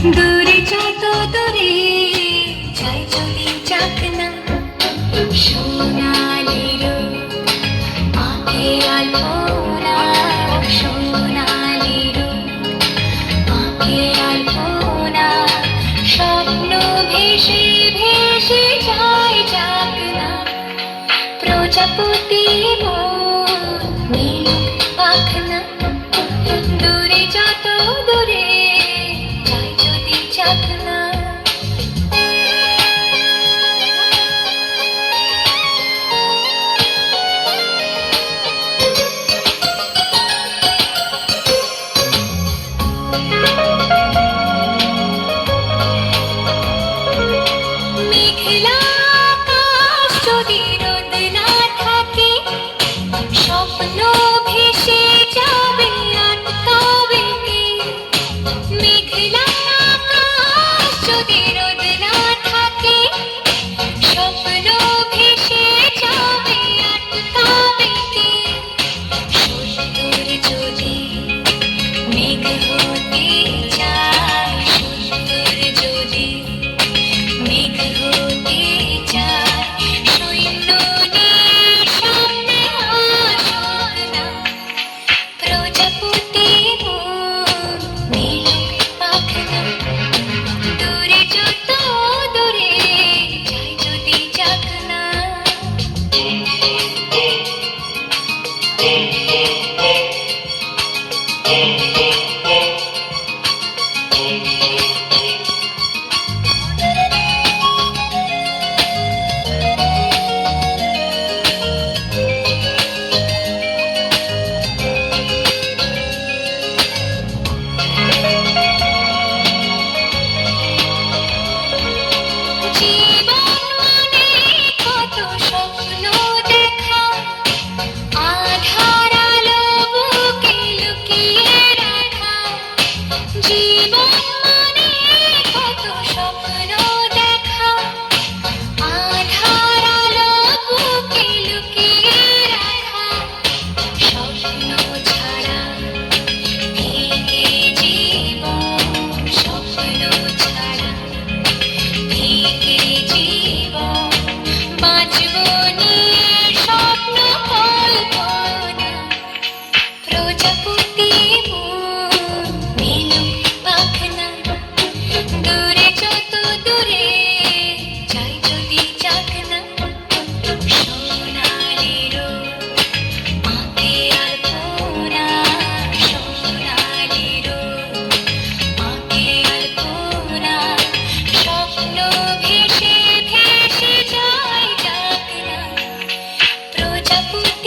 দূরে যত দূরে যাই যদি যাক না, সোনালি রোদ আঁকে আলপনা, সোনালি রোদ আঁকে আলপনা। স্বপ্ন ভেসে ভেসে যায় যাক না, প্রজাপতি মন মেলুক পাখনা। দূরে যত দূরে যাই যদি যাক না। মেঘলা আকাশ যদি রোদ না থাকে, স্বপ্ন ভেসে যাবে আটকাবে কে? মেঘলা আকাশ যদি রোদ না থাকে, স্বপ্ন ভেসে যাবে আটকাবে কে? সুন্দর যদি মেঘ হতে চায়, সুন্দর যদি মেঘ হতে চায়, সৈন্য নিয়ে সামনে আসুক না, প্রজাপতি মন মেলুক পাখনা। দূরে যত দূরে যাই যদি যাক না। জীবন মানে কত স্বপ্ন দেখা, আধার আলো বুকে লুকিয়ে রাখা। জীবন মানে কত স্বপ্ন দেখা, আধার আলো বুকে লুকিয়ে রাখা। স্বপ্ন ছাড়া ফিকে জীবন, স্বপ্ন ছাড়া ফিকে জীবন। বাঁচব নিয়ে স্বপ্ন কল্পনা, প্রজাপতি মন মেলুক পাখনা। দূরে যত দূরে যাই যদি যাক না, সোনালি রোদ আঁকে আলপনা, সোনালি রোদ আঁকে আলপনা। স্বপ্ন ভেসে ভেসে যায় যাক না, প্রজাপতি